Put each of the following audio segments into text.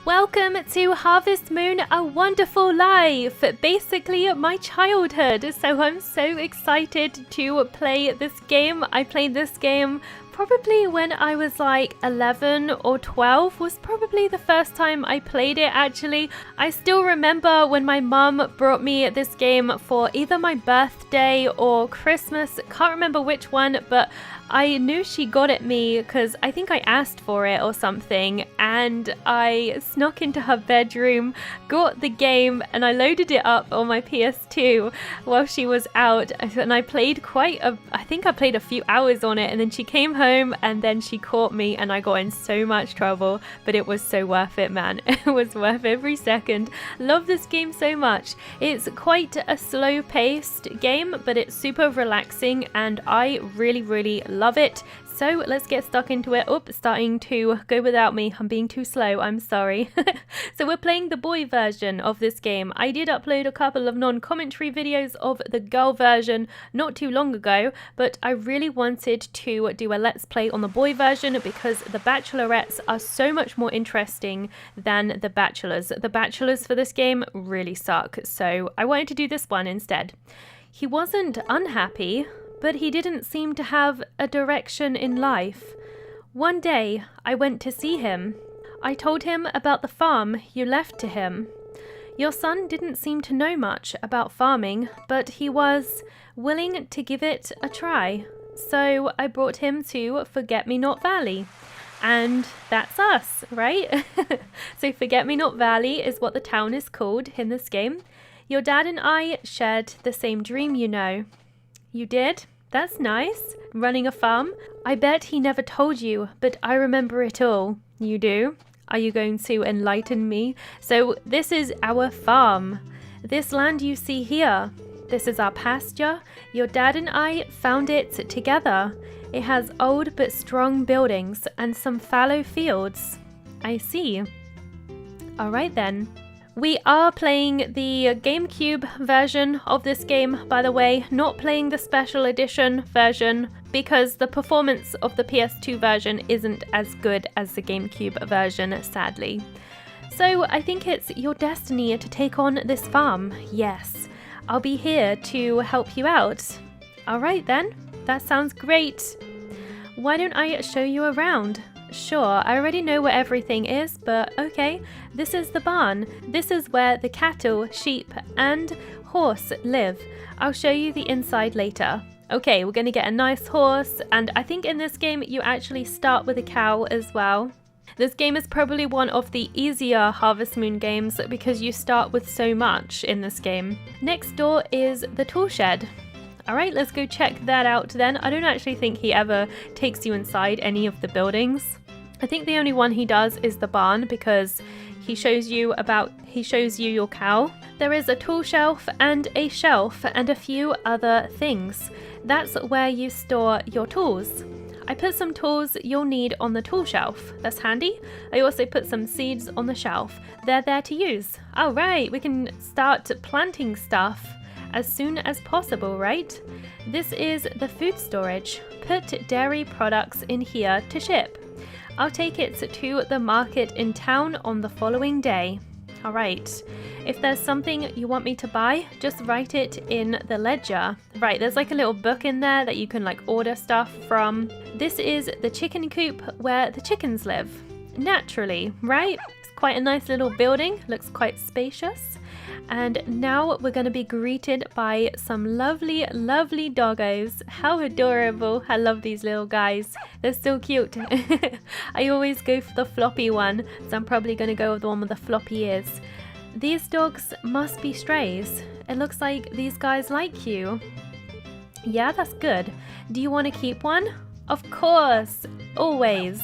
Welcome to Harvest Moon, A Wonderful Life, basically my childhood. So I'm so excited to play this game. I played this game probably when I was like 11 or 12 was probably the first time I played it actually. I still remember when my mum brought me this game for either my birthday or Christmas. Can't remember which one, but I knew she got it me because I think I asked for it or something, and I snuck into her bedroom, got the game, and I loaded it up on my PS2 while she was out, and I played I think I played a few hours on it, and then she came home and then she caught me and I got in so much trouble, but it was so worth it, man. It was worth every second. Love this game so much. It's quite a slow paced game, but it's super relaxing and I really love it. So let's get stuck into it. Oh, starting to go without me. I'm being too slow. I'm sorry. So we're playing the boy version of this game. I did upload a couple of non-commentary videos of the girl version not too long ago, but I really wanted to do a let's play on the boy version because the bachelorettes are so much more interesting than the bachelors. The bachelors for this game really suck, so I wanted to do this one instead. He wasn't unhappy, but he didn't seem to have a direction in life. One day, I went to see him. I told him about the farm you left to him. Your son didn't seem to know much about farming, but he was willing to give it a try. So I brought him to Forget-Me-Not Valley. And that's us, right? So Forget-Me-Not Valley is what the town is called in this game. Your dad and I shared the same dream, you know. You did? That's nice. Running a farm? I bet he never told you, but I remember it all. You do? Are you going to enlighten me? So this is our farm. This land you see here. This is our pasture. Your dad and I found it together. It has old but strong buildings and some fallow fields. I see. All right then. We are playing the GameCube version of this game, by the way, not playing the special edition version because the performance of the PS2 version isn't as good as the GameCube version, sadly. So I think it's your destiny to take on this farm. Yes, I'll be here to help you out. All right then, that sounds great. Why don't I show you around? Sure, I already know where everything is, but okay. This is the barn. This is where the cattle, sheep, and horse live. I'll show you the inside later. Okay, we're gonna get a nice horse, and I think in this game you actually start with a cow as well. This game is probably one of the easier Harvest Moon games because you start with so much in this game. Next door is the tool shed. Alright, let's go check that out then. I don't actually think he ever takes you inside any of the buildings. I think the only one he does is the barn because he shows you your cow. There is a tool shelf and a few other things. That's where you store your tools. I put some tools you'll need on the tool shelf. That's handy. I also put some seeds on the shelf. They're there to use. Alright, we can start planting stuff as soon as possible, right? This is the food storage. Put dairy products in here to ship. I'll take it to the market in town on the following day. Alright, if there's something you want me to buy, just write it in the ledger. Right, there's like a little book in there that you can like order stuff from. This is the chicken coop where the chickens live. Naturally, right? It's quite a nice little building, looks quite spacious. And now we're going to be greeted by some lovely doggos. How adorable. I love these little guys. They're so cute. I always go for the floppy one, so I'm probably going to go with the one with the floppy ears. These dogs must be strays. It looks like these guys like you. Yeah, that's good. Do you want to keep one? Of course, always.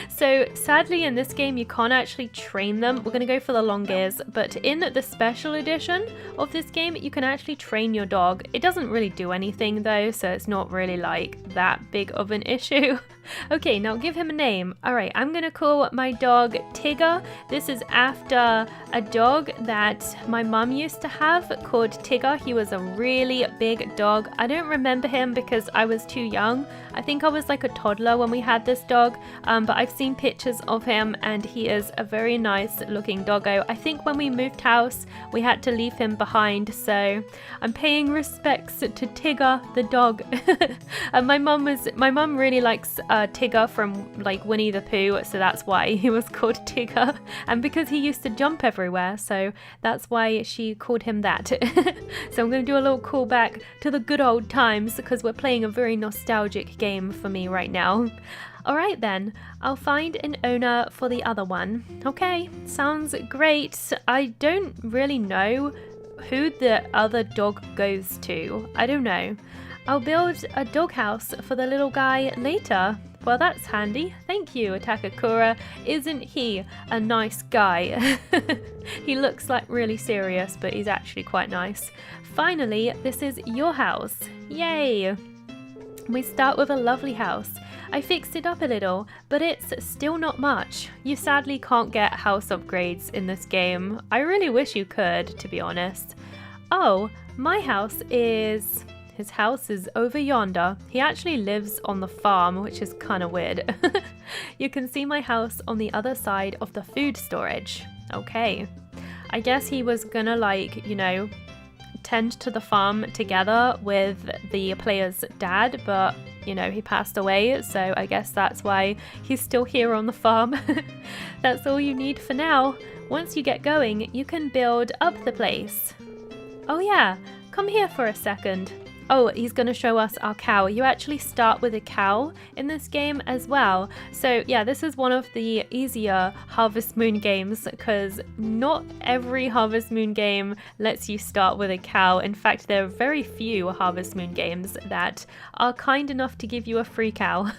So sadly in this game you can't actually train them. We're going to go for the long ears, but in the special edition of this game you can actually train your dog. It doesn't really do anything though, so it's not really like that big of an issue. Okay, now give him a name. Alright, I'm gonna call my dog Tigger. This is after a dog that my mum used to have called Tigger. He was a really big dog. I don't remember him because I was too young. I think I was like a toddler when we had this dog, but I've seen pictures of him and he is a very nice looking doggo. I think when we moved house, we had to leave him behind, so I'm paying respects to Tigger the dog. And my mum really likes Tigger from like Winnie the Pooh, so that's why he was called Tigger, and because he used to jump everywhere, so that's why she called him that. So I'm going to do a little callback to the good old times because we're playing a very nostalgic game for me right now. Alright then, I'll find an owner for the other one. Okay, sounds great. I don't really know who the other dog goes to. I don't know. I'll build a doghouse for the little guy later. Well, that's handy. Thank you, Takakura. Isn't he a nice guy? He looks like really serious, but he's actually quite nice. Finally, this is your house. Yay! We start with a lovely house. I fixed it up a little, but it's still not much. You sadly can't get house upgrades in this game. I really wish you could, to be honest. Oh, my house is... His house is over yonder. He actually lives on the farm, which is kind of weird. You can see my house on the other side of the food storage. Okay. I guess he was gonna, like, you know, tend to the farm together with the player's dad, but, you know, he passed away, so I guess that's why he's still here on the farm. That's all you need for now. Once you get going, you can build up the place. Oh yeah, come here for a second. Oh, he's going to show us our cow. You actually start with a cow in this game as well. So yeah, this is one of the easier Harvest Moon games because not every Harvest Moon game lets you start with a cow. In fact, there are very few Harvest Moon games that are kind enough to give you a free cow.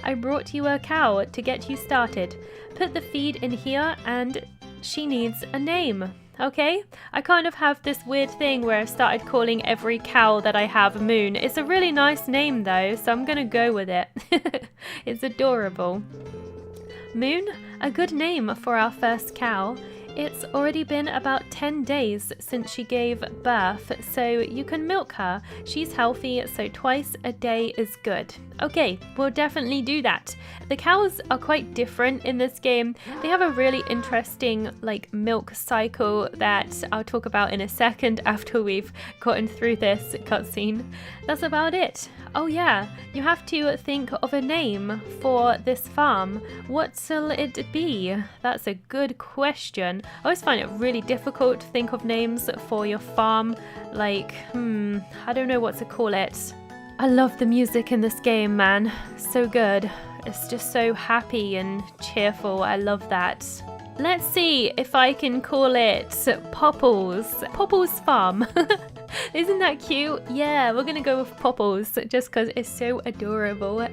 I brought you a cow to get you started. Put the feed in here and she needs a name. Okay, I kind of have this weird thing where I've started calling every cow that I have Moon. It's a really nice name though, so I'm gonna go with it. It's adorable. Moon, a good name for our first cow. It's already been about 10 days since she gave birth, so you can milk her. She's healthy, so twice a day is good. Okay, we'll definitely do that. The cows are quite different in this game. They have a really interesting like milk cycle that I'll talk about in a second after we've gotten through this cutscene. That's about it. Oh yeah, you have to think of a name for this farm. What'll it be? That's a good question. I always find it really difficult to think of names for your farm. Like, I don't know what to call it. I love the music in this game, man. So good. It's just so happy and cheerful. I love that. Let's see if I can call it Popples. Popples Farm. Isn't that cute? Yeah, we're gonna go with Popples just because it's so adorable.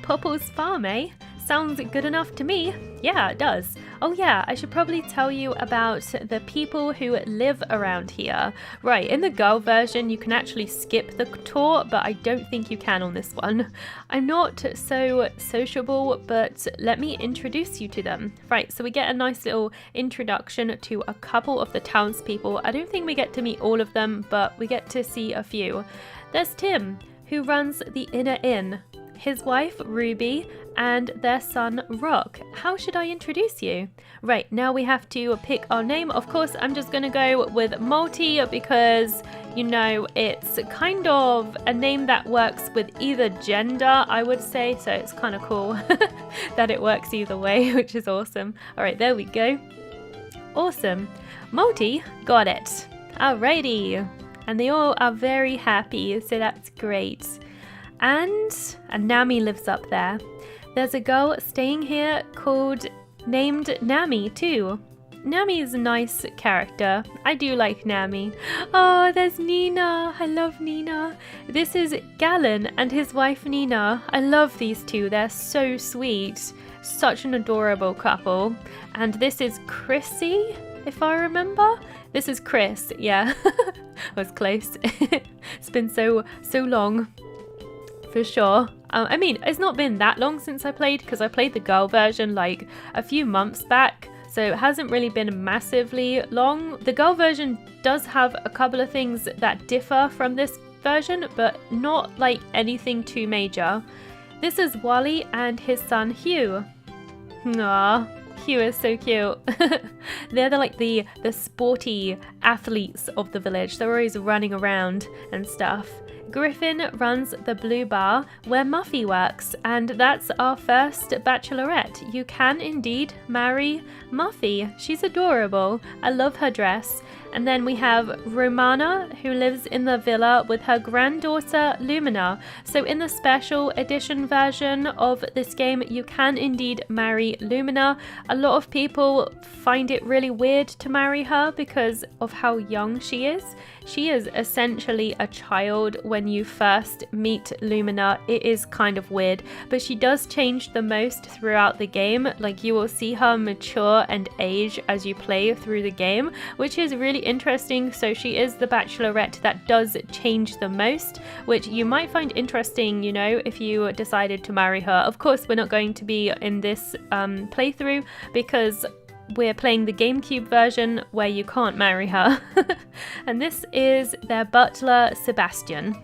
Popples Farm, eh? Sounds good enough to me. Yeah, it does. Oh yeah, I should probably tell you about the people who live around here. Right, in the girl version, you can actually skip the tour, but I don't think you can on this one. I'm not so sociable, but let me introduce you to them. Right, so we get a nice little introduction to a couple of the townspeople. I don't think we get to meet all of them, but we get to see a few. There's Tim, who runs the Inner Inn. His wife, Ruby, and their son, Rock. How should I introduce you? Right, now we have to pick our name. Of course, I'm just gonna go with Multi because, you know, it's kind of a name that works with either gender, I would say, so it's kind of cool that it works either way, which is awesome. All right, there we go. Awesome. Multi, got it. Alrighty. And they all are very happy, so that's great. And Nami lives up there. There's a girl staying here named Nami too. Nami is a nice character. I do like Nami. Oh, there's Nina. I love Nina. This is Galen and his wife Nina. I love these two. They're so sweet. Such an adorable couple. And this is Chrissy, if I remember. This is Chris, yeah. I was close. It's been so long. For sure. I mean, it's not been that long since I played because I played the girl version like a few months back, so it hasn't really been massively long. The girl version does have a couple of things that differ from this version, but not like anything too major. This is Wally and his son Hugh. Aww, Hugh is so cute. They're like the sporty athletes of the village. They're always running around and stuff. Griffin runs the Blue Bar where Muffy works, and that's our first bachelorette. You can indeed marry Muffy. She's adorable. I love her dress. And then we have Romana, who lives in the villa with her granddaughter Lumina. So in the special edition version of this game, you can indeed marry Lumina. A lot of people find it really weird to marry her because of how young she is. She is essentially a child when you first meet Lumina. It is kind of weird, but she does change the most throughout the game. Like, you will see her mature and age as you play through the game, which is really interesting. So she is the bachelorette that does change the most, which you might find interesting, you know, if you decided to marry her. Of course, we're not going to be in this playthrough because we're playing the GameCube version where you can't marry her. And this is their butler, Sebastian.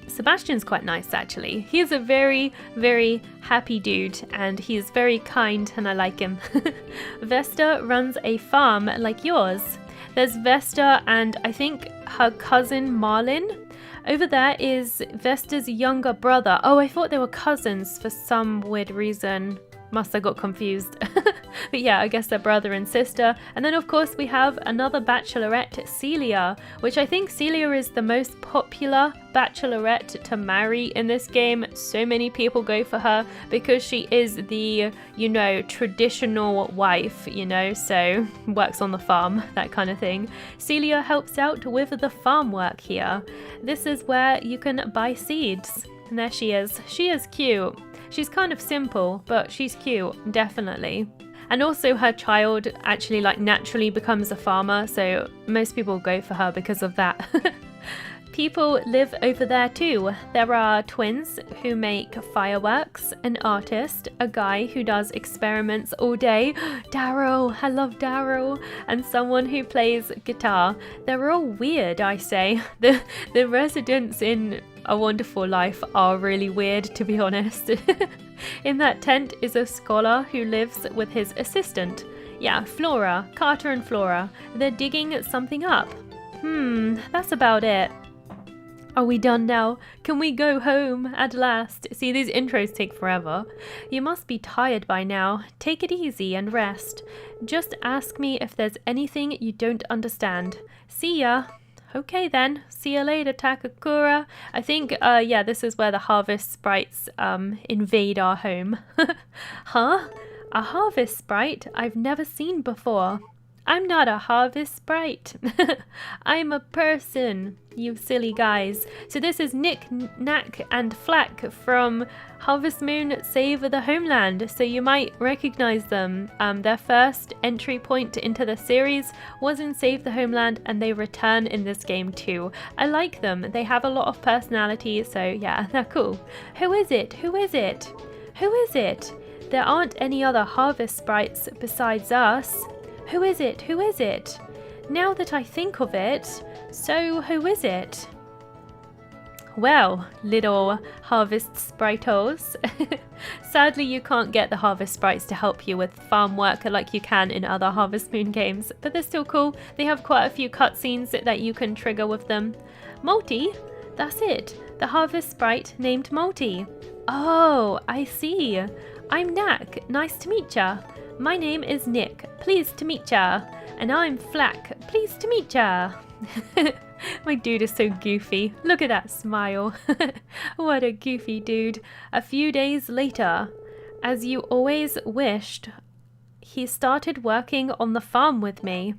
Sebastian's quite nice, actually. He's a very, very happy dude, and he's very kind, and I like him. Vesta runs a farm like yours. There's Vesta and I think her cousin Marlin. Over there is Vesta's younger brother. Oh, I thought they were cousins for some weird reason. Must have got confused. But yeah, I guess they're brother and sister. And then of course we have another bachelorette, Celia, which I think Celia is the most popular bachelorette to marry in this game. So many people go for her because she is the, you know, traditional wife, you know, so works on the farm, that kind of thing. Celia helps out with the farm work here. This is where you can buy seeds. And there she is. She is cute. She's kind of simple, but she's cute, definitely. And also her child actually like naturally becomes a farmer, so most people go for her because of that. People live over there too. There are twins who make fireworks, an artist, a guy who does experiments all day, Daryl, I love Daryl, and someone who plays guitar. They're all weird, I say. The residents in A Wonderful Life are really weird, to be honest. In that tent is a scholar who lives with his assistant. Yeah, Flora, Carter and Flora. They're digging something up. That's about it. Are we done now? Can we go home at last? See, these intros take forever. You must be tired by now. Take it easy and rest. Just ask me if there's anything you don't understand. See ya. Okay then, see you later, Takakura. I think, yeah, this is where the harvest sprites invade our home. Huh? A harvest sprite I've never seen before. I'm not a harvest sprite. I'm a person, you silly guys. So this is Nick, Knack, and Flack from Harvest Moon Save the Homeland. So you might recognize them. Their first entry point into the series was in Save the Homeland, and they return in this game too. I like them. They have a lot of personality, so yeah, they're cool. Who is it? Who is it? Who is it? There aren't any other harvest sprites besides us. Who is it? Who is it? Now that I think of it, so who is it? Well, little harvest spritos. Sadly, you can't get the harvest sprites to help you with farm work like you can in other Harvest Moon games, but they're still cool. They have quite a few cutscenes that you can trigger with them. Multi? That's it. The harvest sprite named Multi. Oh, I see. I'm Knack. Nice to meet ya. My name is Nick, pleased to meet ya. And I'm Flack, pleased to meet ya. My dude is so goofy. Look at that smile. What a goofy dude. A few days later, as you always wished, he started working on the farm with me.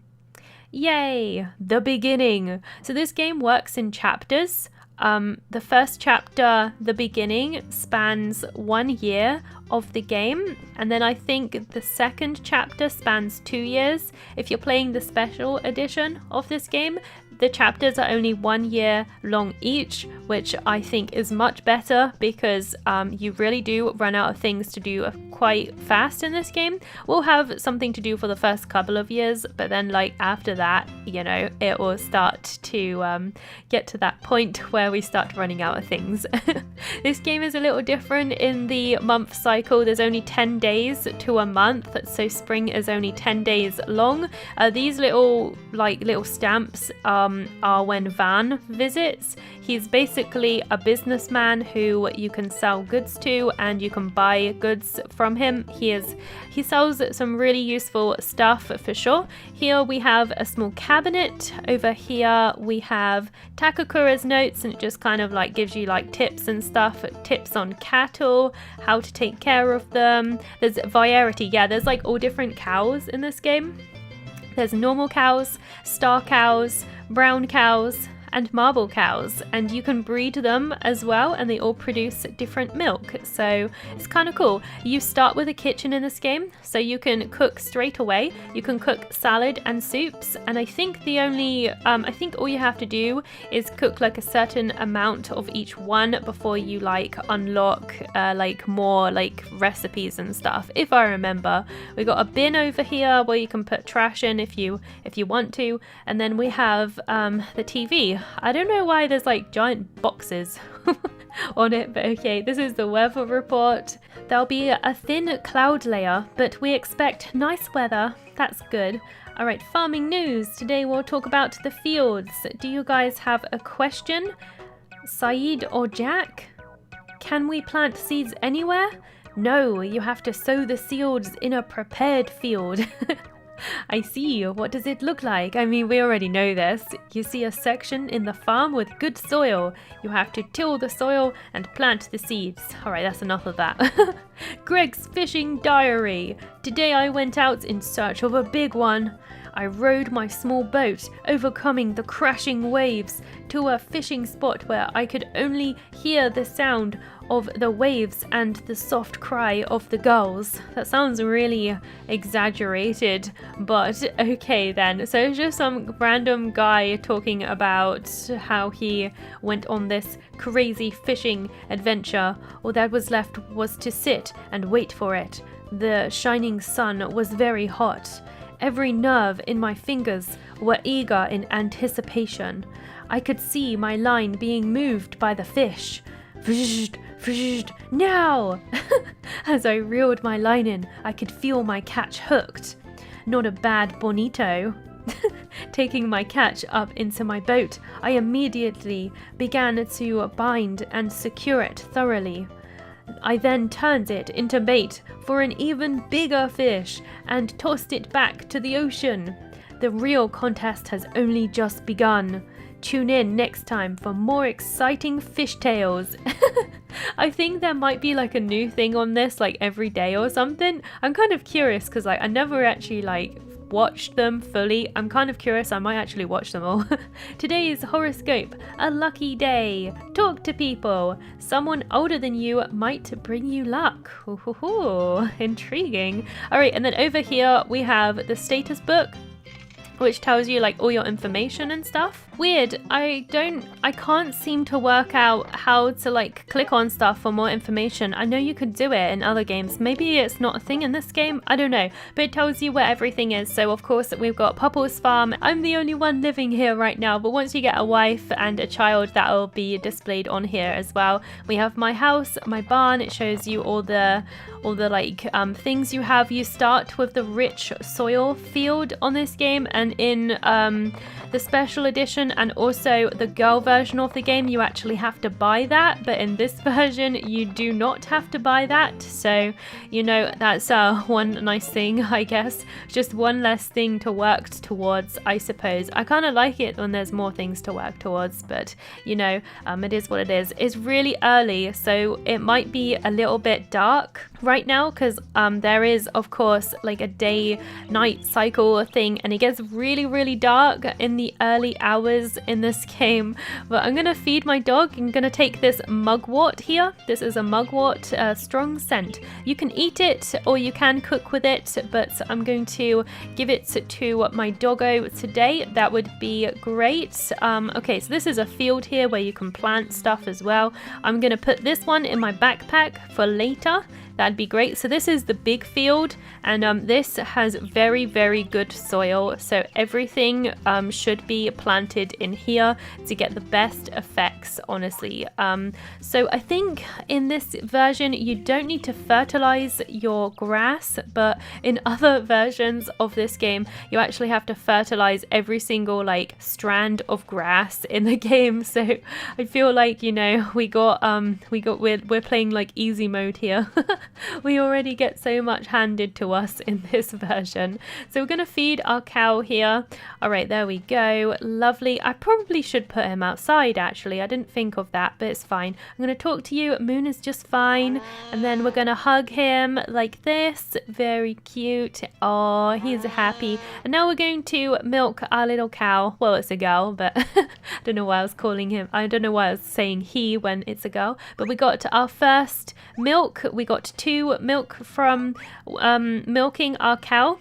Yay, the beginning. So this game works in chapters. The first chapter, the beginning, spans 1 year of the game, and then I think the second chapter spans 2 years. If you're playing the special edition of this game, The chapters are only 1 year long each, which I think is much better because you really do run out of things to do quite fast in this game. We'll have something to do for the first couple of years, but then like after that, you know, it will start to get to that point where we start running out of things. This game is a little different in the month cycle. There's only 10 days to a month, so spring is only 10 days long. These little stamps are when Van visits. He's basically a businessman who you can sell goods to, and you can buy goods from him. He sells some really useful stuff for sure. Here we have a small cabinet. Over here we have Takakura's notes, and it just kind of like gives you like tips and stuff, tips on cattle, how to take care of them. There's variety. Yeah, there's like all different cows in this game. There's normal cows, star cows, brown cows, and marble cows, and you can breed them as well, and they all produce different milk, so it's kind of cool. You start with a kitchen in this game, so you can cook straight away. You can cook salad and soups, and I think I think all you have to do is cook like a certain amount of each one before you like unlock like more like recipes and stuff, if I remember. We got a bin over here where you can put trash in if you want to, and then we have the TV. I don't know why there's like giant boxes on it, but okay, this is the weather report. There'll be a thin cloud layer, but we expect nice weather. That's good. All right, farming news. Today we'll talk about the fields. Do you guys have a question? Saeed or Jack? Can we plant seeds anywhere? No, you have to sow the seeds in a prepared field. I see. What does it look like? I mean, we already know this. You see a section in the farm with good soil. You have to till the soil and plant the seeds. Alright, that's enough of that. Greg's fishing diary. Today I went out in search of a big one. I rowed my small boat, overcoming the crashing waves, to a fishing spot where I could only hear the sound of the waves and the soft cry of the gulls. That sounds really exaggerated, but okay then. So it's just some random guy talking about how he went on this crazy fishing adventure. All that was left was to sit and wait for it. The shining sun was very hot. Every nerve in my fingers were eager in anticipation. I could see my line being moved by the fish. Vizhed, vizhed, now! As I reeled my line in, I could feel my catch hooked. Not a bad bonito. Taking my catch up into my boat, I immediately began to bind and secure it thoroughly. I then turned it into bait for an even bigger fish and tossed it back to the ocean. The real contest has only just begun. Tune in next time for more exciting fish tales. I think there might be like a new thing on this like every day or something. I'm kind of curious because like I never actually like watched them fully. I'm kind of curious. I might actually watch them all. Today's horoscope: a lucky day. Talk to people. Someone older than you might bring you luck. Ooh, intriguing. All right, and then over here we have the status book, which tells you like all your information and stuff. Weird, I can't seem to work out how to like click on stuff for more information. I know you could do it in other games. Maybe it's not a thing in this game, I don't know. But it tells you where everything is. So of course we've got Popple's farm. I'm the only one living here right now, but once you get a wife and a child, that will be displayed on here as well. We have my house, my barn. It shows you all the like things you have. You start with the rich soil field on this game, and in the special edition and also the girl version of the game you actually have to buy that, but in this version you do not have to buy that. So you know, that's one nice thing, I guess. Just one less thing to work towards, I suppose. I kind of like it when there's more things to work towards, but you know, it is what it is. It's really early, so it might be a little bit dark right right now because there is, of course, like a day-night cycle thing, and it gets really, really dark in the early hours in this game. But I'm gonna feed my dog. I'm gonna take this mugwort here. This is a mugwort, strong scent. You can eat it or you can cook with it, but I'm going to give it to my doggo today. That would be great. Okay, so this is a field here where you can plant stuff as well. I'm gonna put this one in my backpack for later. That'd be great. So this is the big field, and this has very, very good soil. So everything should be planted in here to get the best effects, honestly. So I think in this version, you don't need to fertilize your grass, but in other versions of this game, you actually have to fertilize every single like strand of grass in the game. So I feel like, you know, we're playing like easy mode here. We already get so much handed to us in this version. So we're going to feed our cow here. All right, there we go. Lovely. I probably should put him outside, actually. I didn't think of that, but it's fine. I'm going to talk to you. Moon is just fine. And then we're going to hug him like this. Very cute. Oh, he's happy. And now we're going to milk our little cow. Well, it's a girl, but I don't know why I was calling him. I don't know why I was saying he when it's a girl. But we got our first milk. We got 2 milk from milking our cow.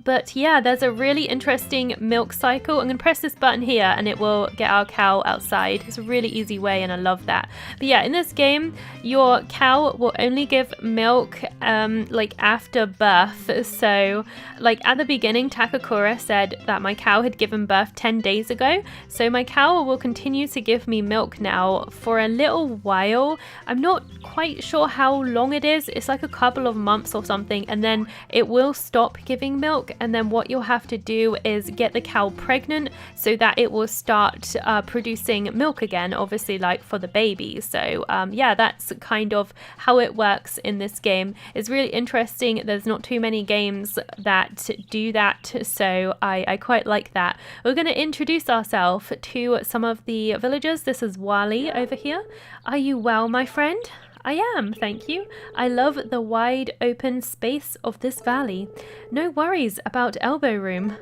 But yeah, there's a really interesting milk cycle. I'm going to press this button here and it will get our cow outside. It's a really easy way and I love that. But yeah, in this game, your cow will only give milk like after birth. So like at the beginning, Takakura said that my cow had given birth 10 days ago. So my cow will continue to give me milk now for a little while. I'm not quite sure how long it is. It's like a couple of months or something, and then it will stop giving milk. And then what you'll have to do is get the cow pregnant so that it will start producing milk again, obviously, like for the baby. So yeah, that's kind of how it works in this game. It's really interesting. There's not too many games that do that, so I quite like that. We're going to introduce ourselves to some of the villagers. This is Wally over here. Are you well, my friend? I am, thank you. I love the wide open space of this valley. No worries about elbow room.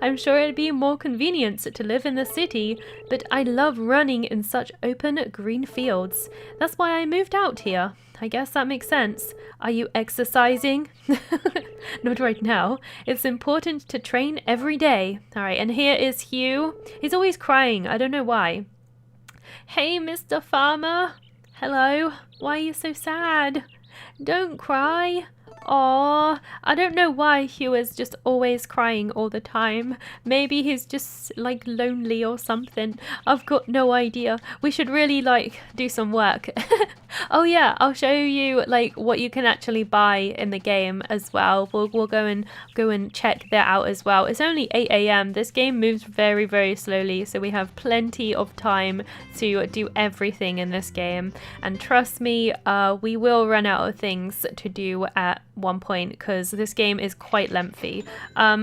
I'm sure it'd be more convenient to live in the city, but I love running in such open green fields. That's why I moved out here. I guess that makes sense. Are you exercising? Not right now. It's important to train every day. All right, and here is Hugh. He's always crying. I don't know why. Hey, Mr. Farmer. Hello, why are you so sad? Don't cry. Aw, I don't know why Hugh is just always crying all the time. Maybe he's just like lonely or something. I've got no idea. We should really like do some work. Oh yeah, I'll show you like what you can actually buy in the game as well. We'll go and check that out as well. It's only 8 a.m. This game moves very, very slowly, so we have plenty of time to do everything in this game. And trust me, we will run out of things to do at one point because this game is quite lengthy.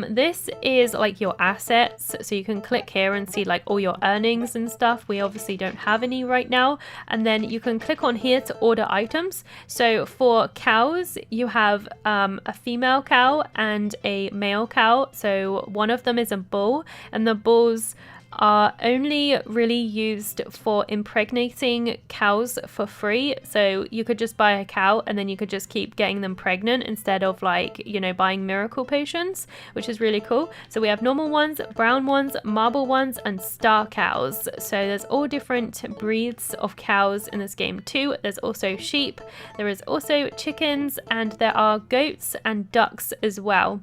This is like your assets, so you can click here and see like all your earnings and stuff. We obviously don't have any right now. And then you can click on here to order items. So for cows, you have a female cow and a male cow. So one of them is a bull, and the bulls are only really used for impregnating cows for free. So you could just buy a cow and then you could just keep getting them pregnant instead of like, you know, buying miracle potions, which is really cool. So we have normal ones, brown ones, marble ones, and star cows. So there's all different breeds of cows in this game too. There's also sheep, there is also chickens, and there are goats and ducks as well.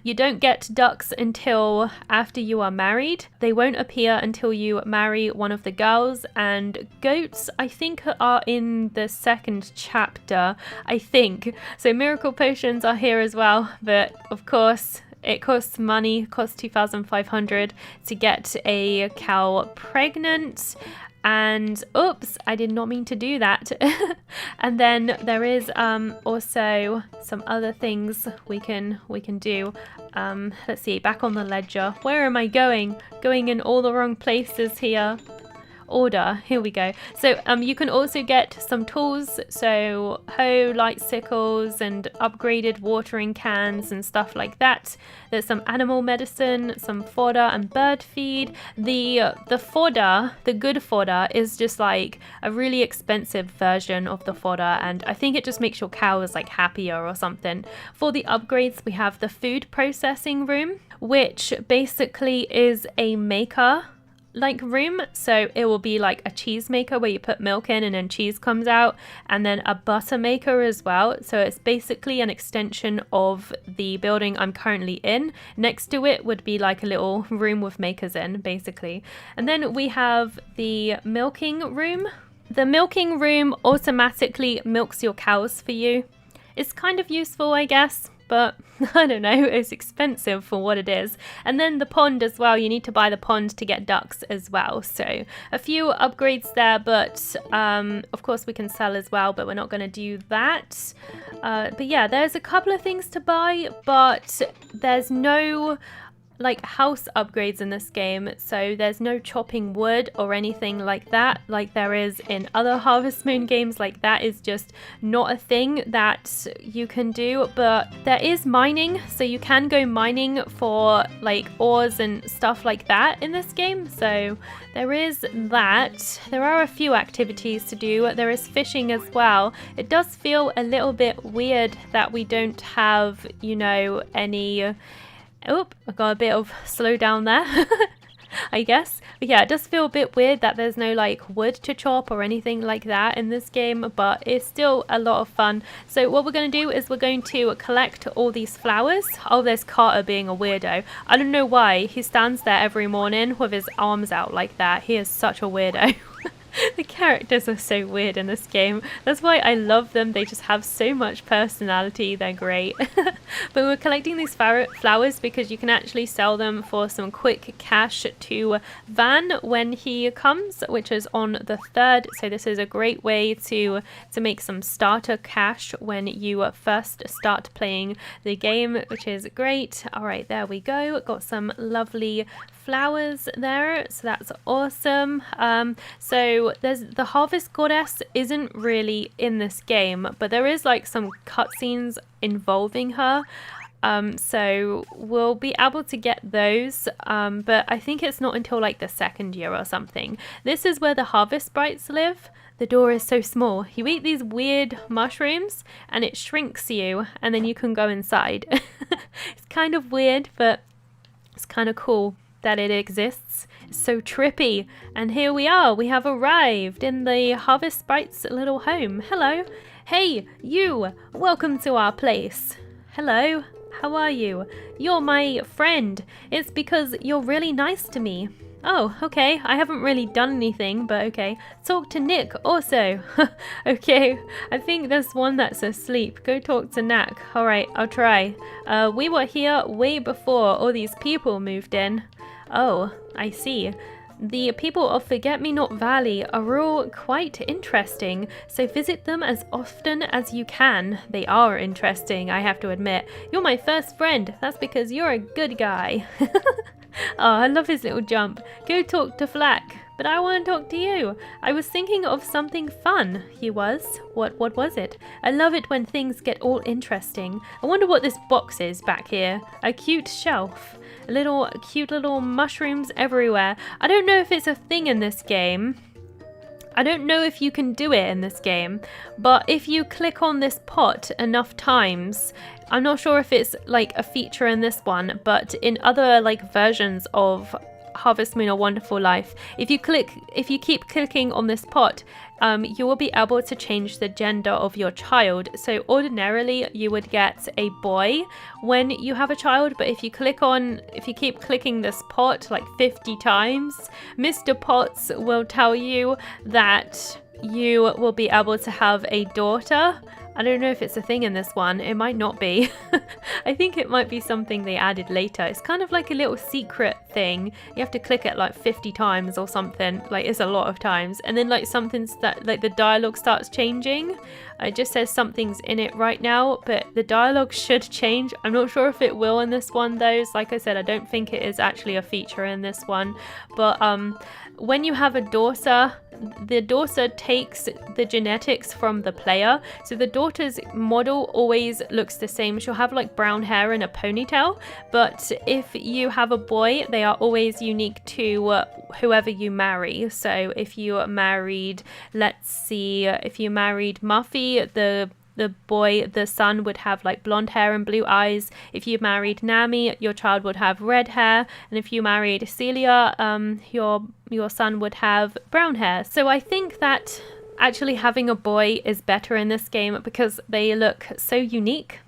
You don't get ducks until after you are married. They won't appear until you marry one of the girls, and goats I think are in the second chapter, I think. So miracle potions are here as well, but of course it costs money. It costs 2,500 to get a cow pregnant. And oops, I did not mean to do that. And then there is also some other things we can do. Let's see, back on the ledger. Where am I going? Going in all the wrong places here. order. Here we go. So you can also get some tools, so hoe, light sickles, and upgraded watering cans and stuff like that. There's some animal medicine, some fodder and bird feed. The fodder, the good fodder, is just like a really expensive version of the fodder, and I think it just makes your cows like happier or something. For the upgrades, we have the food processing room, which basically is a maker like room. So it will be like a cheese maker where you put milk in and then cheese comes out, and then a butter maker as well. So it's basically an extension of the building I'm currently in. Next to it would be like a little room with makers in, basically. And then we have the milking room. The milking room automatically milks your cows for you. It's kind of useful, I guess, but I don't know, it's expensive for what it is. And then the pond as well, you need to buy the pond to get ducks as well. So a few upgrades there, but of course we can sell as well, but we're not going to do that. But yeah, there's a couple of things to buy, but there's no like house upgrades in this game, so there's no chopping wood or anything like that like there is in other Harvest Moon games. Like that is just not a thing that you can do. But there is mining, so you can go mining for like ores and stuff like that in this game, so there is that. There are a few activities to do. There is fishing as well. It does feel a little bit weird that we don't have, you know, any... Oh, I got a bit of slow down there, I guess. But yeah, it does feel a bit weird that there's no like wood to chop or anything like that in this game, but it's still a lot of fun. So what we're going to do is we're going to collect all these flowers. Oh, there's Carter being a weirdo. I don't know why. He stands there every morning with his arms out like that. He is such a weirdo. The characters are so weird in this game. That's why I love them. They just have so much personality. They're great. But we're collecting these flowers because you can actually sell them for some quick cash to Van when he comes, which is on the 3rd. So this is a great way to make some starter cash when you first start playing the game, which is great. All right, there we go. Got some lovely flowers there, so that's awesome. So there's the Harvest Goddess isn't really in this game, but there is like some cutscenes involving her. So we'll be able to get those, but I think it's not until like the 2nd year or something. This is where the Harvest Sprites live. The door is so small. You eat these weird mushrooms and it shrinks you, and then you can go inside. It's kind of weird, but it's kind of cool that it exists. It's so trippy. And here we are. We have arrived in the Harvest Sprites little home. Hello. Hey, you. Welcome to our place. Hello. How are you? You're my friend. It's because you're really nice to me. Oh, okay. I haven't really done anything, but okay. Talk to Nick also. Okay. I think there's one that's asleep. Go talk to Nick. Alright, I'll try. We were here way before all these people moved in. Oh, I see. The people of Forget-Me-Not Valley are all quite interesting, so visit them as often as you can. They are interesting, I have to admit. You're my first friend. That's because you're a good guy. Oh, I love his little jump. Go talk to Flack. But I want to talk to you. I was thinking of something fun. He was. What was it? I love it when things get all interesting. I wonder what this box is back here. A cute shelf. Cute little mushrooms everywhere. I don't know if it's a thing in this game. I don't know if you can do it in this game, but if you click on this pot enough times, I'm not sure if it's like a feature in this one, but in other like versions of Harvest Moon: A Wonderful Life, if you keep clicking on this pot, you will be able to change the gender of your child. So ordinarily you would get a boy when you have a child, but if you keep clicking this pot like 50 times, Mr. Potts will tell you that you will be able to have a daughter. I don't know if it's a thing in this one. It might not be. I think it might be something they added later. It's kind of like a little secret thing. You have to click it like 50 times or something. Like, it's a lot of times. And then like something's that like the dialogue starts changing. It just says something's in it right now, but the dialogue should change. I'm not sure if it will in this one though. Like I said, I don't think it is actually a feature in this one. But when you have a daughter, the daughter takes the genetics from the player. So the daughter's model always looks the same. She'll have like brown hair and a ponytail. But if you have a boy, they are always unique to whoever you marry. So if you married, let's see, if you married Muffy, the boy, the son would have like blonde hair and blue eyes. If you married Nami, your child would have red hair. And if you married Celia, your son would have brown hair. So I think that actually having a boy is better in this game because they look so unique,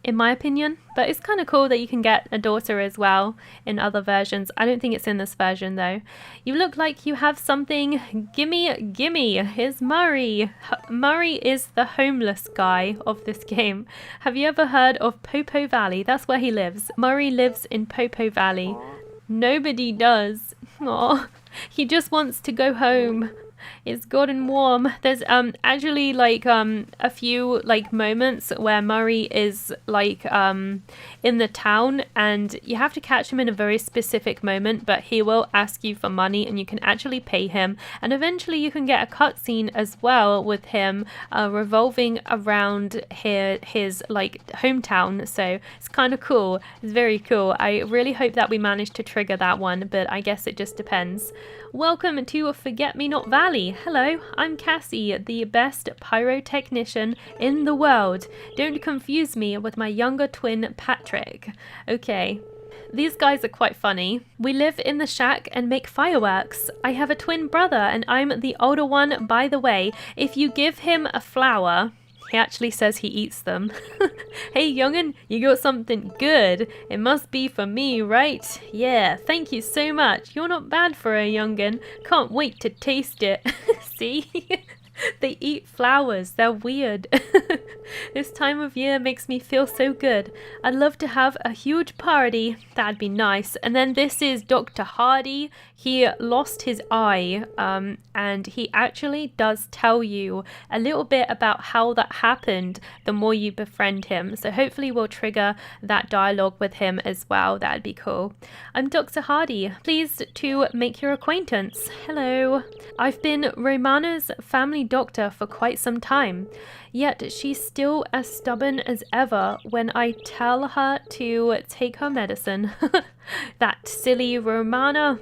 in my opinion. But it's kind of cool that you can get a daughter as well in other versions. I don't think it's in this version though. You look like you have something. Gimme. Here's Murray. Murray is the homeless guy of this game. Have you ever heard of Popo Valley? That's where he lives. Murray lives in Popo Valley. Nobody does. Aw, he just wants to go home. It's gotten warm. There's actually like a few like moments where Murray is like in the town, and you have to catch him in a very specific moment, but he will ask you for money and you can actually pay him, and eventually you can get a cutscene as well with him revolving around his like hometown. So it's kind of cool. It's very cool. I really hope that we manage to trigger that one, but I guess it just depends. Welcome to Forget-Me-Not Valley. Hello, I'm Cassie, the best pyrotechnician in the world. Don't confuse me with my younger twin, Patrick. Okay. These guys are quite funny. We live in the shack and make fireworks. I have a twin brother and I'm the older one, by the way. If you give him a flower... He actually says he eats them. Hey youngin, you got something good. It must be for me, right? Yeah, thank you so much. You're not bad for a youngin. Can't wait to taste it. See? They eat flowers. They're weird. This time of year makes me feel so good. I'd love to have a huge party. That'd be nice. And then this is Dr. Hardy. He lost his eye, and he actually does tell you a little bit about how that happened the more you befriend him. So hopefully we'll trigger that dialogue with him as well. That'd be cool. I'm Dr. Hardy. Pleased to make your acquaintance. Hello. I've been Romana's family doctor for quite some time, yet she's still as stubborn as ever when I tell her to take her medicine. That silly Romana.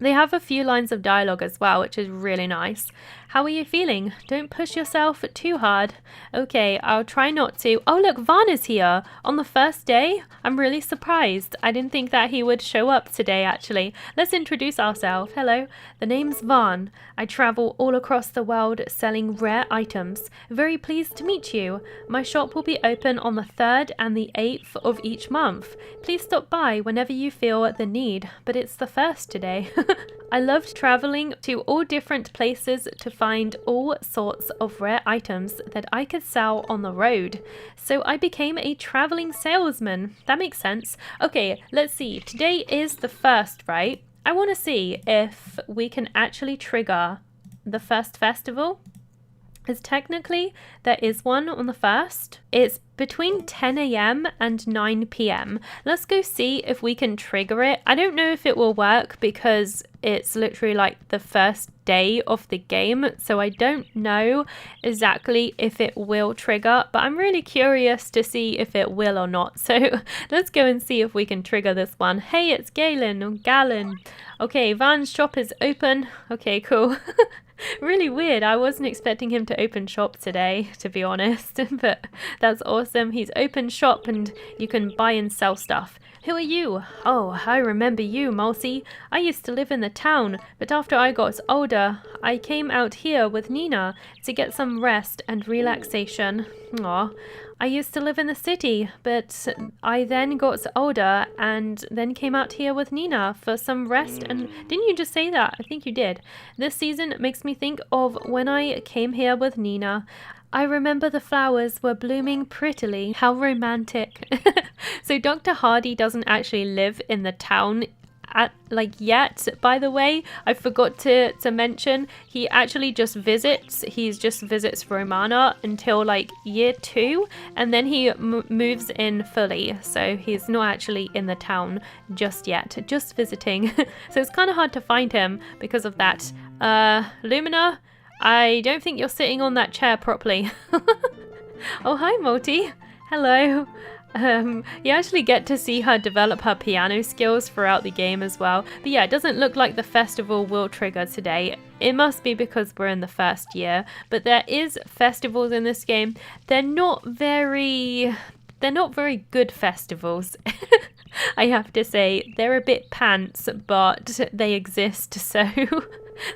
They have a few lines of dialogue as well, which is really nice. How are you feeling? Don't push yourself too hard. Okay, I'll try not to. Oh look, Vaughn is here on the first day. I'm really surprised. I didn't think that he would show up today actually. Let's introduce ourselves. Hello, the name's Vaughn. I travel all across the world selling rare items. Very pleased to meet you. My shop will be open on the 3rd and the 8th of each month. Please stop by whenever you feel the need, but it's the 1st today. I loved traveling to all different places to find all sorts of rare items that I could sell on the road. So I became a traveling salesman. That makes sense. Okay, let's see. Today is the 1st, right? I want to see if we can actually trigger the 1st festival. Because technically there is one on the 1st. It's between 10 a.m. and 9 p.m. Let's go see if we can trigger it. I don't know if it will work because it's literally like the first day of the game. So I don't know exactly if it will trigger, but I'm really curious to see if it will or not. So let's go and see if we can trigger this one. Hey, it's Galen or Galen. Okay, Van's shop is open. Okay, cool. Really weird. I wasn't expecting him to open shop today, to be honest, but that's awesome. He's opened shop and you can buy and sell stuff. Who are you? Oh, I remember you, Mousy. I used to live in the town, but after I got older, I came out here with Nina to get some rest and relaxation. Aw. I used to live in the city, but I then got older and then came out here with Nina for some rest. And didn't you just say that? I think you did. This season makes me think of when I came here with Nina. I remember the flowers were blooming prettily. How romantic. So Dr. Hardy doesn't actually live in the town yet, by the way. I forgot to mention, he actually just visits. He just visits Romana until like year 2, and then he moves in fully. So he's not actually in the town just yet, just visiting. So it's kind of hard to find him because of that. Lumina, I don't think you're sitting on that chair properly. Oh, hi, Moti. Hello. You actually get to see her develop her piano skills throughout the game as well. But yeah, it doesn't look like the festival will trigger today. It must be because we're in the first year. But there is festivals in this game. They're not very good festivals. I have to say, they're a bit pants, but they exist, so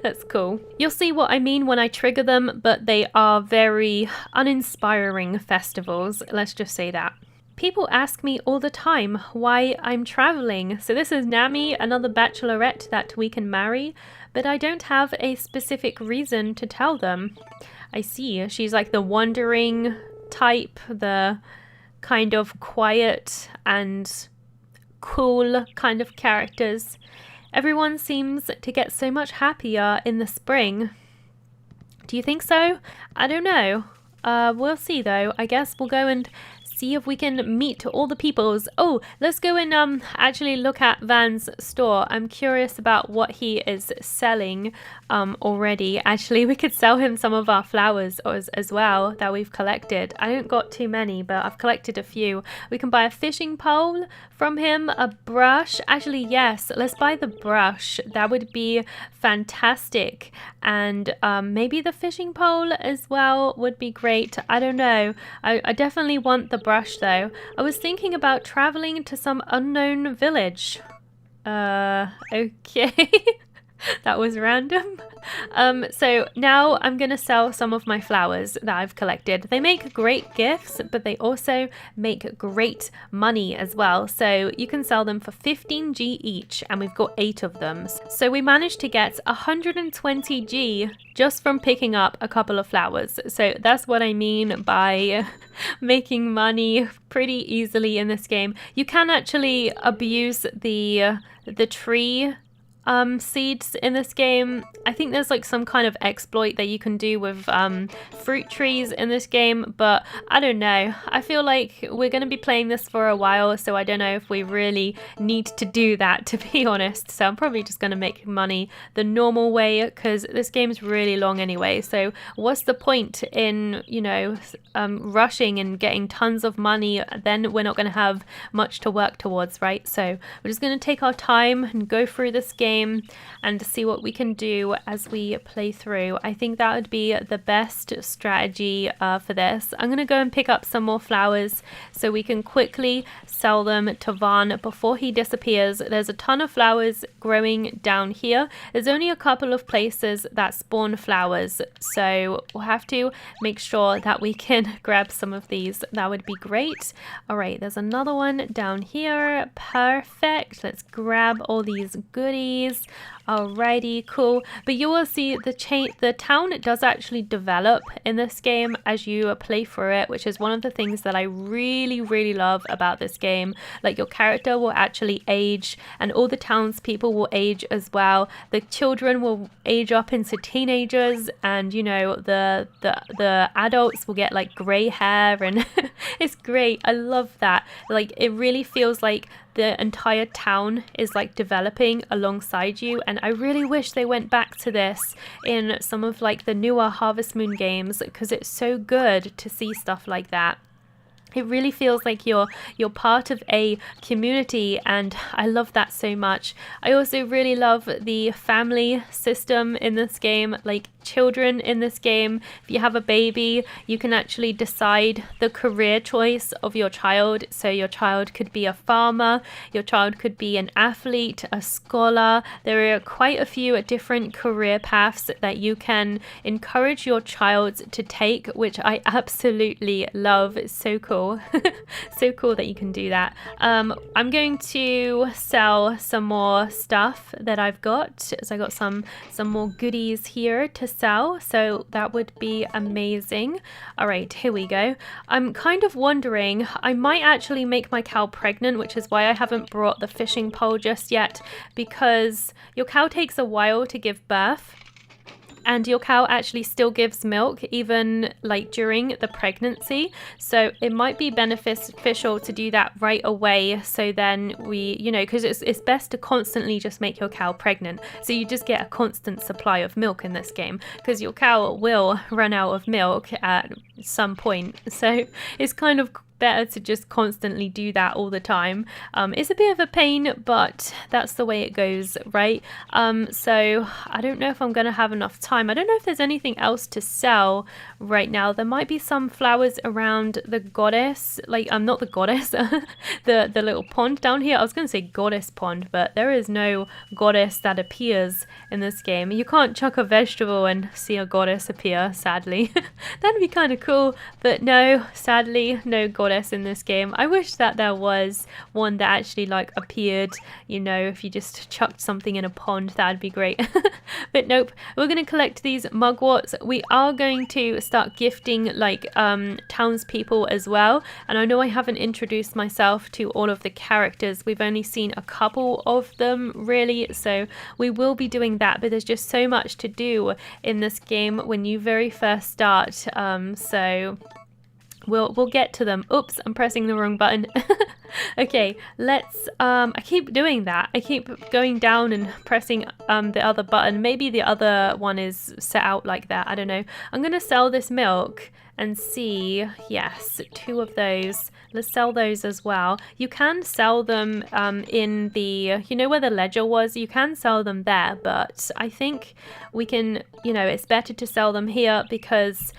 that's cool. You'll see what I mean when I trigger them, but they are very uninspiring festivals. Let's just say that. People ask me all the time why I'm traveling. So this is Nami, another bachelorette that we can marry, but I don't have a specific reason to tell them. I see, she's like the wandering type, the kind of quiet and cool kind of characters. Everyone seems to get so much happier in the spring. Do you think so? I don't know. We'll see though. I guess we'll go and see if we can meet all the peoples. Oh, let's go and actually look at Van's store. I'm curious about what he is selling already. Actually, we could sell him some of our flowers as well that we've collected. I haven't got too many, but I've collected a few. We can buy a fishing pole from him, a brush. Actually, yes, let's buy the brush. That would be fantastic. And maybe the fishing pole as well would be great. I don't know. I definitely want the brush though. I was thinking about traveling to some unknown village. Okay. That was random. So now I'm gonna sell some of my flowers that I've collected. They make great gifts, but they also make great money as well. So you can sell them for 15G each, and we've got 8 of them. So we managed to get 120G just from picking up a couple of flowers. So that's what I mean by making money pretty easily in this game. You can actually abuse the tree seeds in this game. I think there's like some kind of exploit that you can do with fruit trees in this game, but I don't know. I feel like we're going to be playing this for a while, so I don't know if we really need to do that, to be honest. So I'm probably just going to make money the normal way, because this game's really long anyway. So what's the point in, you know, rushing and getting tons of money? Then we're not going to have much to work towards, right? So we're just going to take our time and go through this game and see what we can do as we play through. I think that would be the best strategy for this. I'm going to go and pick up some more flowers so we can quickly sell them to Van before he disappears. There's a ton of flowers growing down here. There's only a couple of places that spawn flowers, so we'll have to make sure that we can grab some of these. That would be great. All right, there's another one down here. Perfect. Let's grab all these goodies. Alrighty, cool. But you will see the town does actually develop in this game as you play through it, which is one of the things that I really love about this game. Like, your character will actually age, and all the townspeople will age as well. The children will age up into teenagers, and you know, the adults will get like grey hair, and it's great. I love that. Like, it really feels like the entire town is like developing alongside you, and I really wish they went back to this in some of like the newer Harvest Moon games, because it's so good to see stuff like that. It really feels like you're part of a community, and I love that so much. I also really love the family system in this game. Like, children in this game, if you have a baby, you can actually decide the career choice of your child. So your child could be a farmer, your child could be an athlete, a scholar. There are quite a few different career paths that you can encourage your child to take, which I absolutely love. It's so cool. So cool that you can do that. I'm going to sell some more stuff that I've got. So I got some more goodies here to sell, so that would be amazing. All right, here we go. I'm kind of wondering, I might actually make my cow pregnant, which is why I haven't brought the fishing pole just yet, because your cow takes a while to give birth. And your cow actually still gives milk even like during the pregnancy. So it might be beneficial to do that right away. So then we, you know, because it's best to constantly just make your cow pregnant. So you just get a constant supply of milk in this game, because your cow will run out of milk at some point. So it's kind of better to just constantly do that all the time. It's a bit of a pain, but that's the way it goes, right? So I don't know if I'm gonna have enough time. I don't know if there's anything else to sell right now. There might be some flowers around the goddess, like not the goddess, the little pond down here. I was gonna say goddess pond, but there is no goddess that appears in this game. You can't chuck a vegetable and see a goddess appear, sadly. That'd be kind of cool, but no, sadly, no goddess in this game. I wish that there was one that actually like appeared, you know, if you just chucked something in a pond, that'd be great. But nope, we're going to collect these mugworts. We are going to start gifting like townspeople as well, and I know I haven't introduced myself to all of the characters. We've only seen a couple of them really, so we will be doing that, but there's just so much to do in this game when you very first start, so we'll get to them. Oops, I'm pressing the wrong button. Okay, let's I keep doing that. I keep going down and pressing the other button. Maybe the other one is set out like that, I don't know. I'm gonna sell this milk and see. Yes, 2 of those. Let's sell those as well. You can sell them in the, you know where the ledger was? You can sell them there, but I think we can, you know, it's better to sell them here because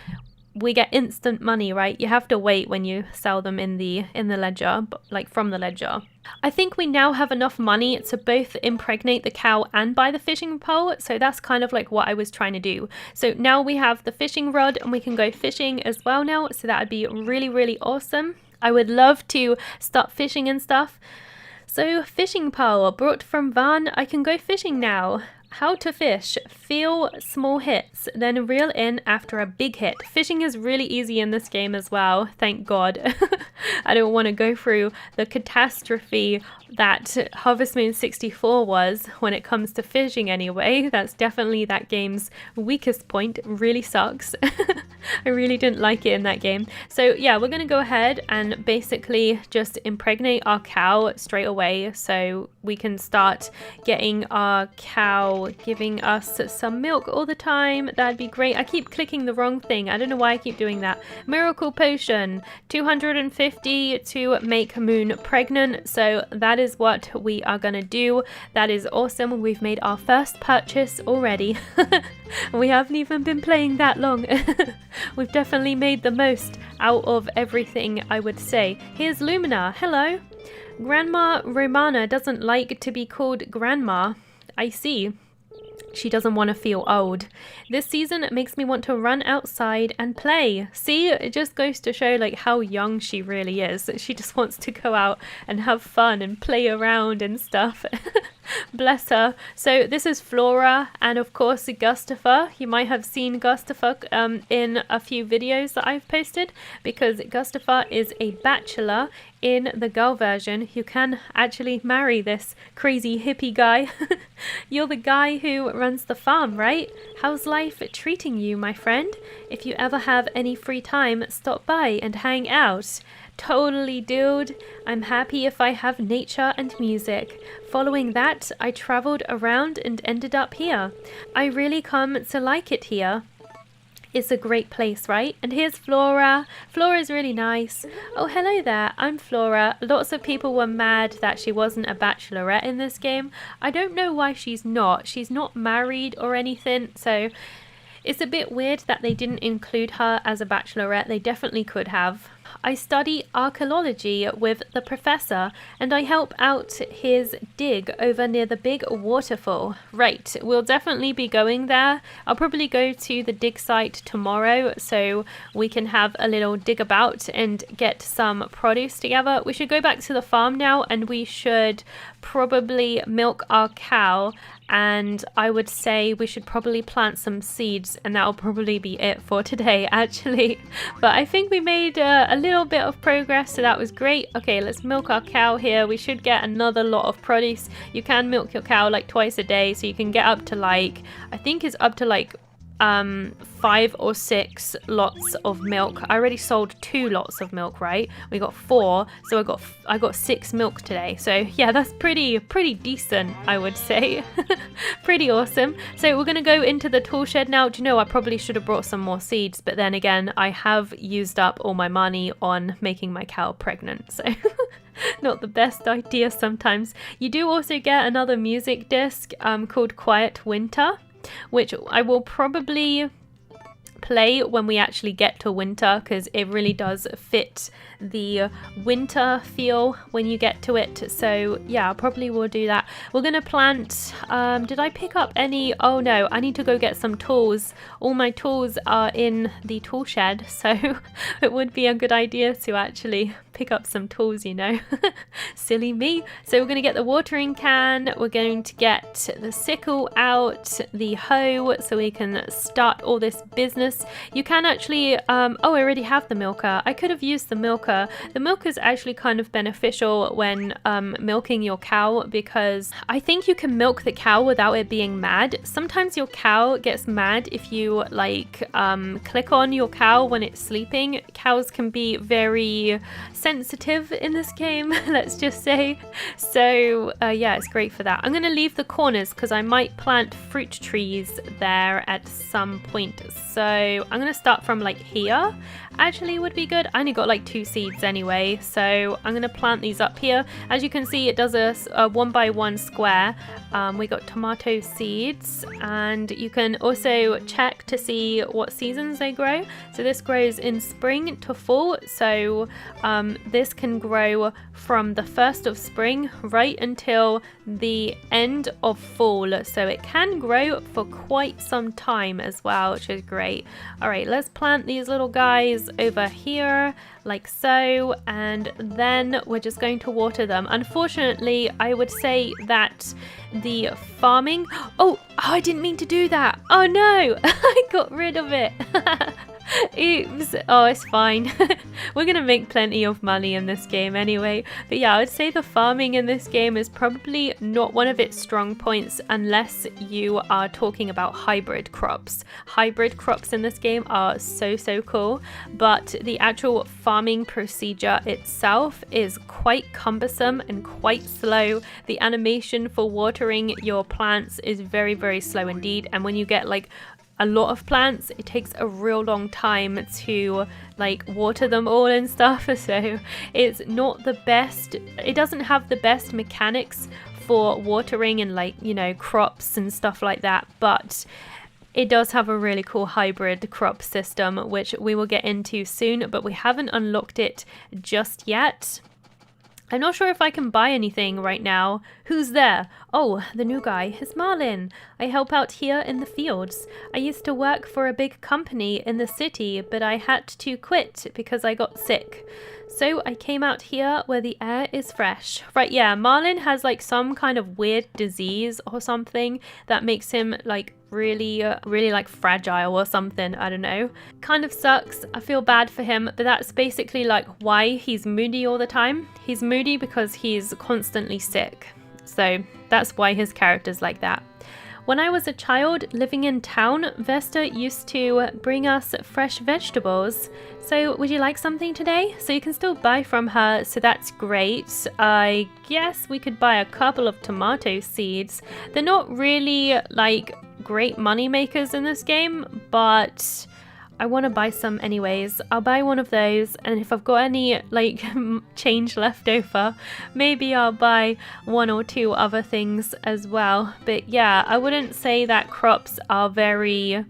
we get instant money, right? You have to wait when you sell them in the ledger, like from the ledger. I think we now have enough money to both impregnate the cow and buy the fishing pole, so that's kind of like what I was trying to do. So now we have the fishing rod and we can go fishing as well now, so that would be really, really awesome. I would love to start fishing and stuff. So fishing pole brought from Van. I can go fishing now. How to fish. Feel small hits, then reel in after a big hit. Fishing is really easy in this game as well, thank God. I don't want to go through the catastrophe that Harvest Moon 64 was when it comes to fishing anyway. That's definitely that game's weakest point. It really sucks. I really didn't like it in that game. So yeah, we're going to go ahead and basically just impregnate our cow straight away so we can start getting our cow giving us some milk all the time. That'd be great. I keep clicking the wrong thing. I don't know why I keep doing that. Miracle potion, 250 to make Moon pregnant. So that is what we are gonna do. That is awesome. We've made our first purchase already. We haven't even been playing that long. We've definitely made the most out of everything, I would say. Here's Lumina. Hello. Grandma Romana doesn't like to be called grandma. I see. She doesn't want to feel old. This season it makes me want to run outside and play. See, it just goes to show like how young she really is. She just wants to go out and have fun and play around and stuff. Bless her. So this is Flora and of course Gustafa. You might have seen Gustafa in a few videos that I've posted, because Gustafa is a bachelor in the girl version. You can actually marry this crazy hippie guy. You're the guy who runs the farm, right? How's life treating you, my friend? If you ever have any free time, stop by and hang out. Totally, dude. I'm happy if I have nature and music. Following that, I traveled around and ended up here. I really come to like it here. It's a great place, right? And here's Flora. Flora's really nice. Oh, hello there. I'm Flora. Lots of people were mad that she wasn't a bachelorette in this game. I don't know why she's not. She's not married or anything, so it's a bit weird that they didn't include her as a bachelorette. They definitely could have. I study archaeology with the professor and I help out his dig over near the big waterfall. Right, we'll definitely be going there. I'll probably go to the dig site tomorrow so we can have a little dig about and get some produce together. We should go back to the farm now and we should probably milk our cow, and I would say we should probably plant some seeds trees, and that'll probably be it for today actually. But I think we made a little bit of progress, so that was great. Okay, let's milk our cow here. We should get another lot of produce. You can milk your cow like twice a day, so you can get up to like, I think it's up to like 5 or 6 lots of milk. I already sold 2 lots of milk, right? We got 4, so I got 6 milk today. So yeah, that's pretty decent, I would say. Pretty awesome. So we're gonna go into the tool shed now. Do you know, I probably should have brought some more seeds, but then again, I have used up all my money on making my cow pregnant, so not the best idea sometimes. You do also get another music disc called Quiet Winter, which I will probably play when we actually get to winter, because it really does fit the winter feel when you get to it. So yeah, probably will do that. We're gonna plant, did I pick up any? Oh no, I need to go get some tools. All my tools are in the tool shed, so it would be a good idea to actually pick up some tools, you know. Silly me. So we're going to get the watering can, we're going to get the sickle out, the hoe, so we can start all this business. You can actually, oh, I already have the milker. I could have used the milker. The milker is actually kind of beneficial when milking your cow, because I think you can milk the cow without it being mad. Sometimes your cow gets mad if you like click on your cow when it's sleeping. Cows can be very sensitive in this game, let's just say. So yeah, it's great for that. I'm going to leave the corners because I might plant fruit trees there at some point. So I'm going to start from like here. Actually would be good. I only got like 2 seeds anyway, so I'm going to plant these up here. As you can see, it does a 1x1 square. We got tomato seeds, and you can also check to see what seasons they grow. So this grows in spring to fall, so this can grow from the 1st of spring right until the end of fall, so it can grow for quite some time as well, which is great. All right, let's plant these little guys over here like so, and then we're just going to water them. Unfortunately, I would say that the farming, oh, I didn't mean to do that. Oh no, I got rid of it. Oops. Oh, it's fine. We're gonna make plenty of money in this game anyway. But yeah, I would say the farming in this game is probably not one of its strong points unless you are talking about hybrid crops. Hybrid crops in this game are so cool, but the actual farming procedure itself is quite cumbersome and quite slow. The animation for watering your plants is very slow indeed, and when you get like a lot of plants, it takes a real long time to like water them all and stuff, so it's not the best. It doesn't have the best mechanics for watering and like, you know, crops and stuff like that, but it does have a really cool hybrid crop system, which we will get into soon, but we haven't unlocked it just yet. I'm not sure if I can buy anything right now. Who's there? Oh, the new guy. It's Marlin. I help out here in the fields. I used to work for a big company in the city, but I had to quit because I got sick. So I came out here where the air is fresh. Right, yeah, Marlin has like some kind of weird disease or something that makes him like really like fragile or something. I don't know. Kind of sucks. I feel bad for him, but that's basically like why he's moody all the time. He's moody because he's constantly sick. So that's why his character's like that. When I was a child living in town, Vesta used to bring us fresh vegetables. So would you like something today? So you can still buy from her, so that's great. I guess we could buy a couple of tomato seeds. They're not really like great money makers in this game, but I want to buy some anyways. I'll buy one of those, and if I've got any like change left over, maybe I'll buy 1 or 2 other things as well. But yeah, I wouldn't say that crops are very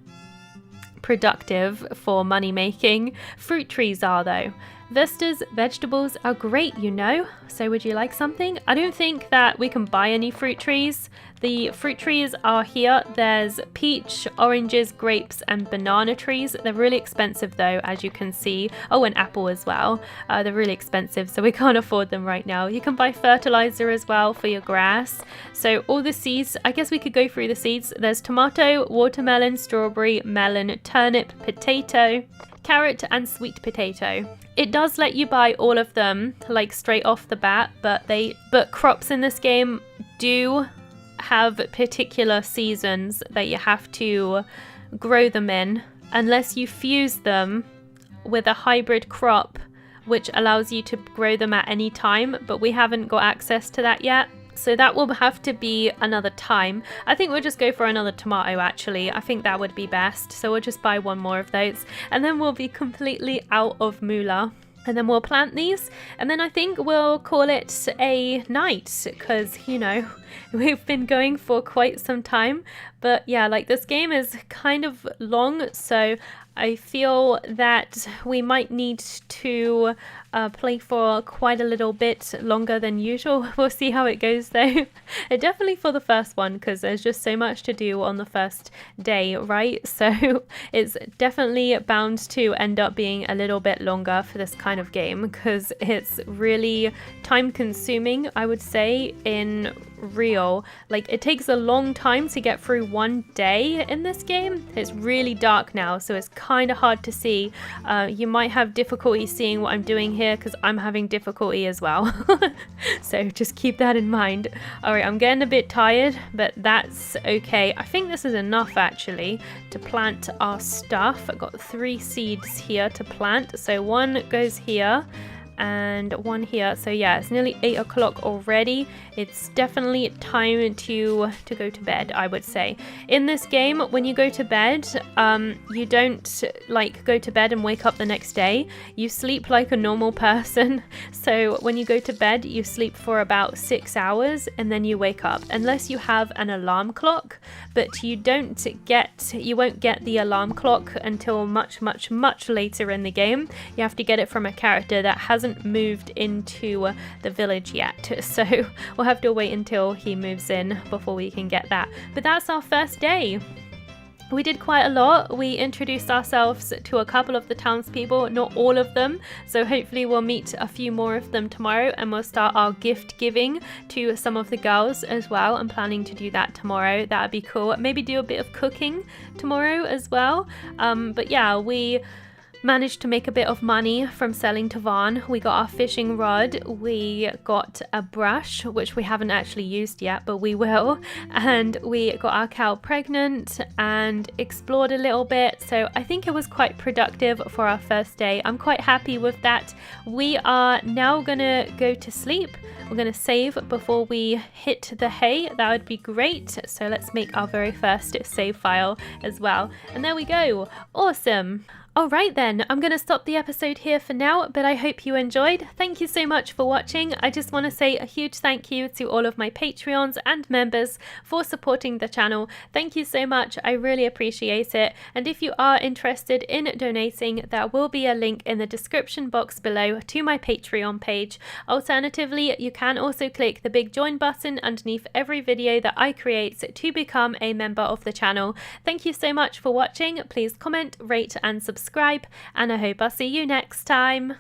productive for money making. Fruit trees are though. Vesta's vegetables are great, you know. So would you like something? I don't think that we can buy any fruit trees. The fruit trees are here. There's peach, oranges, grapes, and banana trees. They're really expensive though, as you can see. Oh, and apple as well. They're really expensive, so we can't afford them right now. You can buy fertilizer as well for your grass. So all the seeds, I guess we could go through the seeds. There's tomato, watermelon, strawberry, melon, turnip, potato, carrot, and sweet potato. It does let you buy all of them like straight off the bat, but crops in this game do have particular seasons that you have to grow them in, unless you fuse them with a hybrid crop which allows you to grow them at any time, but we haven't got access to that yet. So that will have to be another time. I think we'll just go for another tomato actually. I think that would be best. So we'll just buy one more of those and then we'll be completely out of moolah. And then we'll plant these and then I think we'll call it a night because, you know, we've been going for quite some time. But yeah, like this game is kind of long, so I feel that we might need to play for quite a little bit longer than usual. We'll see how it goes though. Definitely for the first one because there's just so much to do on the first day, right? So it's definitely bound to end up being a little bit longer for this kind of game because it's really time consuming, I would say, in real. Like it takes a long time to get through one day in this game. It's really dark now, so it's kind of hard to see. You might have difficulty seeing what I'm doing here because I'm having difficulty as well. So just keep that in mind. Alright, I'm getting a bit tired, but that's okay. I think this is enough actually to plant our stuff. I've got 3 seeds here to plant, so one goes here and one here. So yeah, it's nearly 8 o'clock already. It's definitely time to go to bed, I would say. In this game, when you go to bed, you don't like go to bed and wake up the next day. You sleep like a normal person. So when you go to bed, you sleep for about 6 hours and then you wake up, unless you have an alarm clock. But you won't get the alarm clock until much later in the game. You have to get it from a character that hasn't moved into the village yet, so we'll have to wait until he moves in before we can get that. But that's our first day. We did quite a lot. We introduced ourselves to a couple of the townspeople, not all of them, so hopefully we'll meet a few more of them tomorrow and we'll start our gift giving to some of the girls as well. I'm planning to do that tomorrow. That would be cool. Maybe do a bit of cooking tomorrow as well. But yeah, we managed to make a bit of money from selling to Vaughn. We got our fishing rod, we got a brush, which we haven't actually used yet, but we will, and we got our cow pregnant and explored a little bit. So I think it was quite productive for our first day. I'm quite happy with that. We are now gonna go to sleep. We're gonna save before we hit the hay. That would be great. So let's make our very first save file as well. And there we go. Awesome. Alright then, I'm going to stop the episode here for now, but I hope you enjoyed. Thank you so much for watching. I just want to say a huge thank you to all of my Patreons and members for supporting the channel. Thank you so much, I really appreciate it. And if you are interested in donating, there will be a link in the description box below to my Patreon page. Alternatively, you can also click the big join button underneath every video that I create to become a member of the channel. Thank you so much for watching. Please comment, rate and subscribe, and I hope I'll see you next time.